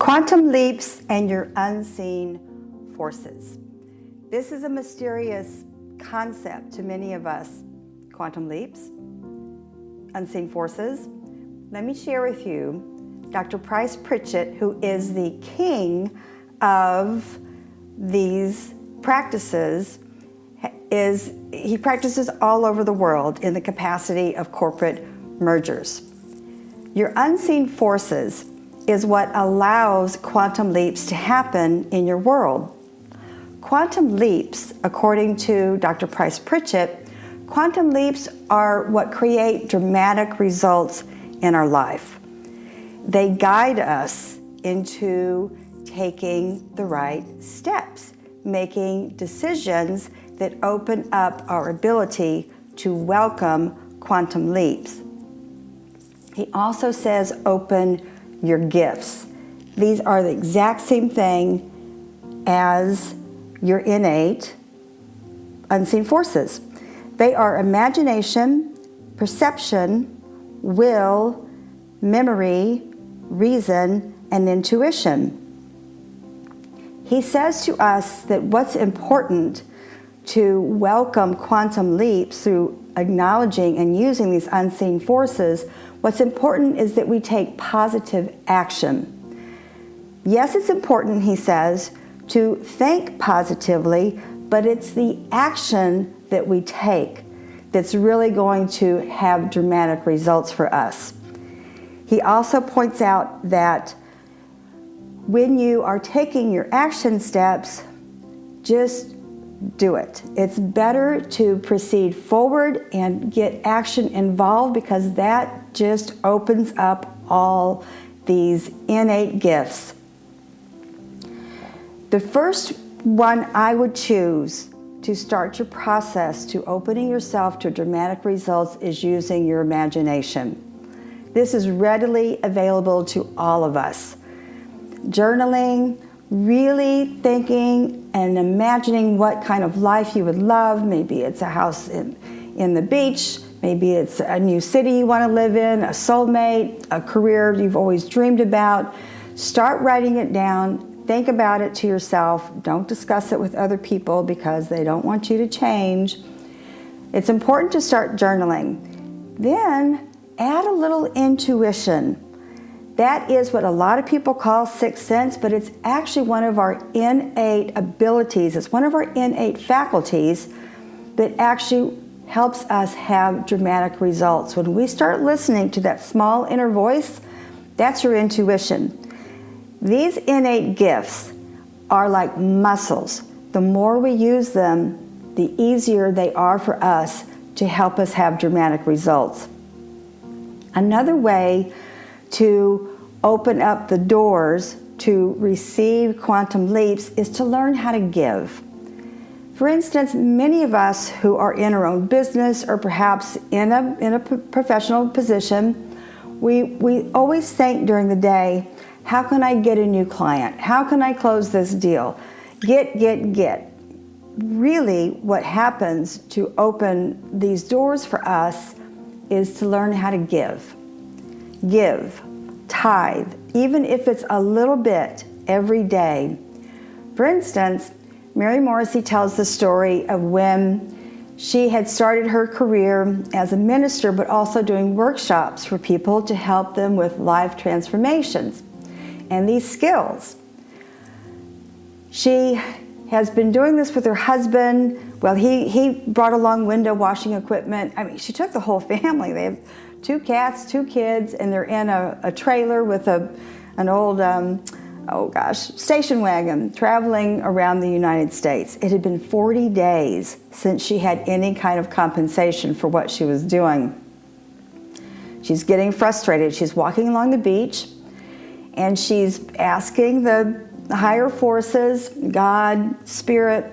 Quantum leaps and your unseen forces. This is a mysterious concept to many of us. Quantum leaps, unseen forces. Let me share with you Dr. Pritchett, who is the king of these practices. He practices all over the world in the capacity of corporate mergers. Your unseen forces is what allows quantum leaps to happen in your world. Quantum leaps, according to Dr. Pritchett, quantum leaps are what create dramatic results in our life. They guide us into taking the right steps, making decisions that open up our ability to welcome quantum leaps. He also says open your gifts. These are the exact same thing as your innate unseen forces. They are imagination, perception, will, memory, reason, and intuition. He says to us that what's important to welcome quantum leaps through acknowledging and using these unseen forces, what's important is that we take positive action. Yes, it's important, he says, to think positively, but it's the action that we take that's really going to have dramatic results for us. He also points out that when you are taking your action steps, just do it. It's better to proceed forward and get action involved because that just opens up all these innate gifts. The first one I would choose to start your process to opening yourself to dramatic results is using your imagination. This is readily available to all of us. Journaling, really thinking and imagining what kind of life you would love. Maybe it's a house in the beach, maybe it's a new city you want to live in, a soulmate, a career you've always dreamed about. Start writing it down. Think about it to yourself. Don't discuss it with other people because they don't want you to change. It's important to start journaling. Then add a little intuition. That is what a lot of people call sixth sense, but it's actually one of our innate abilities. It's one of our innate faculties that actually helps us have dramatic results. When we start listening to that small inner voice, that's your intuition. These innate gifts are like muscles. The more we use them, the easier they are for us to help us have dramatic results. Another way to open up the doors to receive quantum leaps is to learn how to give. For instance, many of us who are in our own business or perhaps in a professional position, we always think during the day, how can I get a new client? How can I close this deal? Get. Really, what happens to open these doors for us is to learn how to give. Give, tithe, even if it's a little bit every day. For instance, Mary Morrissey tells the story of when she had started her career as a minister, but also doing workshops for people to help them with life transformations and these skills. She has been doing this with her husband. Well, he brought along window washing equipment. I mean, she took the whole family. They have 2 cats, 2 kids, and they're in a trailer with an old, station wagon traveling around the United States. It had been 40 days since she had any kind of compensation for what she was doing. She's getting frustrated. She's walking along the beach, and she's asking the higher forces, God, Spirit,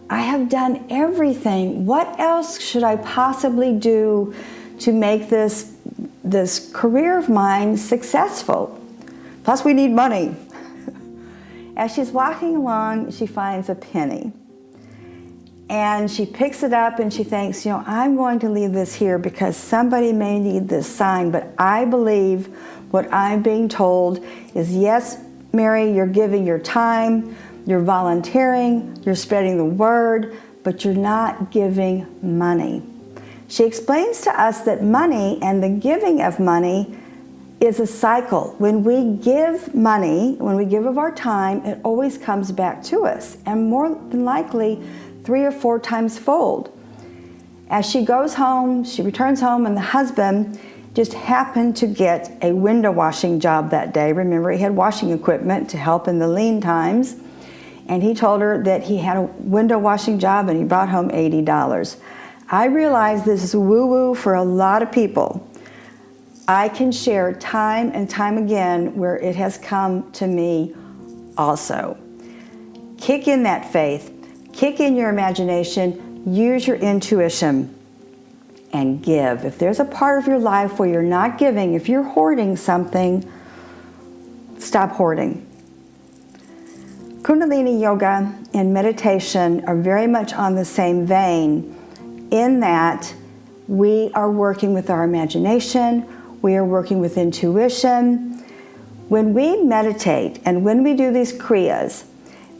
I have done everything. What else should I possibly do to make this career of mine successful? Plus, we need money. As she's walking along, she finds a penny. And she picks it up and she thinks, I'm going to leave this here because somebody may need this sign, but I believe what I'm being told is, yes, Mary, you're giving your time, you're volunteering, you're spreading the word, but you're not giving money. She explains to us that money and the giving of money is a cycle. When we give money, when we give of our time, it always comes back to us, and more than likely 3 or 4 times fold. As she goes home, she returns home, and the husband just happened to get a window washing job that day. Remember, he had washing equipment to help in the lean times, and he told her that he had a window washing job and he brought home $80. I realize this is woo-woo for a lot of people. I can share time and time again where it has come to me also. Kick in that faith, kick in your imagination, use your intuition, and give. If there's a part of your life where you're not giving, if you're hoarding something, stop hoarding. Kundalini yoga and meditation are very much on the same vein in that we are working with our imagination, we are working with intuition. When we meditate and when we do these kriyas,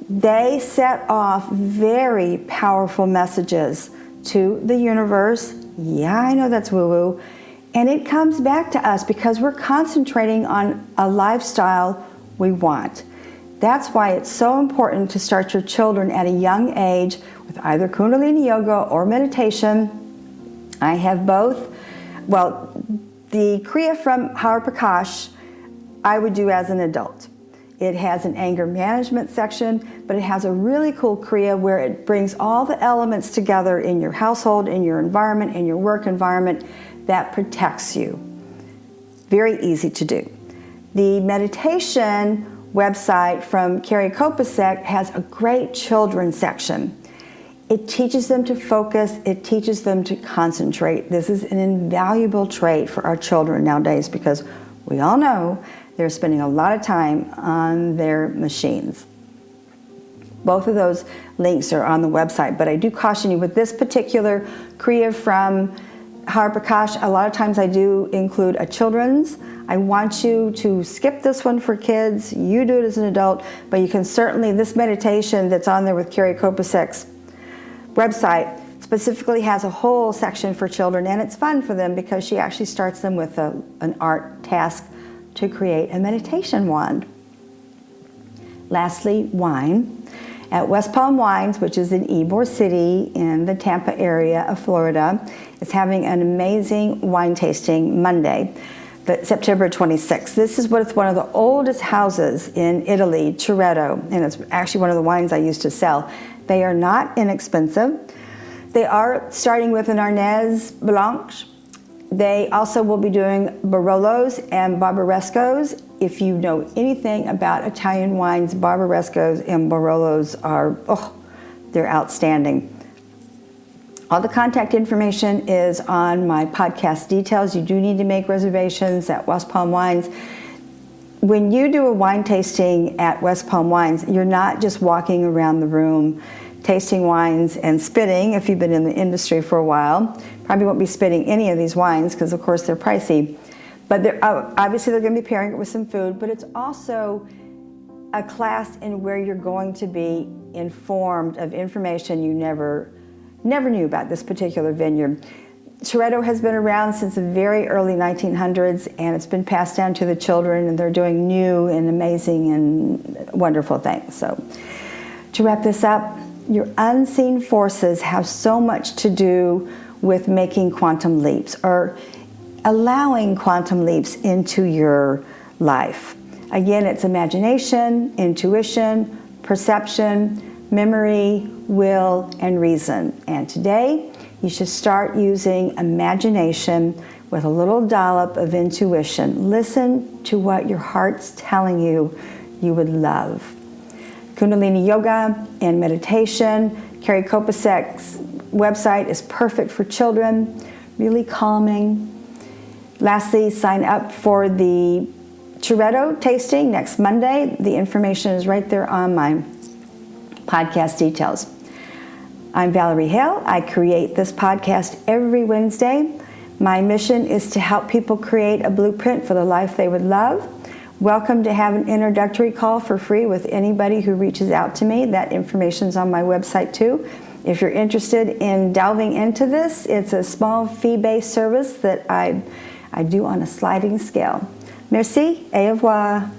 they set off very powerful messages to the universe. Yeah, I know that's woo-woo. And it comes back to us because we're concentrating on a lifestyle we want. That's why it's so important to start your children at a young age with either Kundalini yoga or meditation. I have both. Well, the Kriya from Hara Prakash I would do as an adult. It has an anger management section, but it has a really cool Kriya where it brings all the elements together in your household, in your environment, in your work environment that protects you. Very easy to do. The meditation website from Carrie Kopasek has a great children's section. It teaches them to focus, it teaches them to concentrate. This is an invaluable trait for our children nowadays because we all know they're spending a lot of time on their machines. Both of those links are on the website, but I do caution you with this particular Kriya from Hara Prakash, a lot of times I do include a children's. I want you to skip this one for kids. You do it as an adult, but you can certainly, this meditation that's on there with Carrie Kopasek's website specifically has a whole section for children, and it's fun for them because she actually starts them with an art task to create a meditation wand. Lastly, wine. At West Palm Wines, which is in Ybor City in the Tampa area of Florida, is having an amazing wine tasting Monday, September 26th. This is one of the oldest houses in Italy, Chiretto, and it's actually one of the wines I used to sell. They are not inexpensive. They are starting with an Arnese Blanche. They also will be doing Barolos and Barbarescos. If you know anything about Italian wines, Barbarescos and Barolos are, they're outstanding. All the contact information is on my podcast details. You do need to make reservations at West Palm Wines. When you do a wine tasting at West Palm Wines, you're not just walking around the room tasting wines and spitting. If you've been in the industry for a while, probably won't be spitting any of these wines because of course they're pricey. But obviously they're going to be pairing it with some food, but it's also a class in where you're going to be informed of information you never knew about this particular vineyard. Chiretto has been around since the very early 1900s, and it's been passed down to the children, and they're doing new and amazing and wonderful things. So to wrap this up, your unseen forces have so much to do with making quantum leaps or allowing quantum leaps into your life. Again, it's imagination, intuition, perception, memory, will, and reason. And today, you should start using imagination with a little dollop of intuition. Listen to what your heart's telling you would love. Kundalini yoga and meditation. Carrie Kopasek's website is perfect for children, really calming. Lastly, sign up for the Chiretto tasting next Monday. The information is right there on my podcast details. I'm Valerie Hale. I create this podcast every Wednesday. My mission is to help people create a blueprint for the life they would love. welcome to have an introductory call for free with anybody who reaches out to me. That information's on my website too. If you're interested in delving into this, it's a small fee-based service that I do on a sliding scale. Merci, au revoir.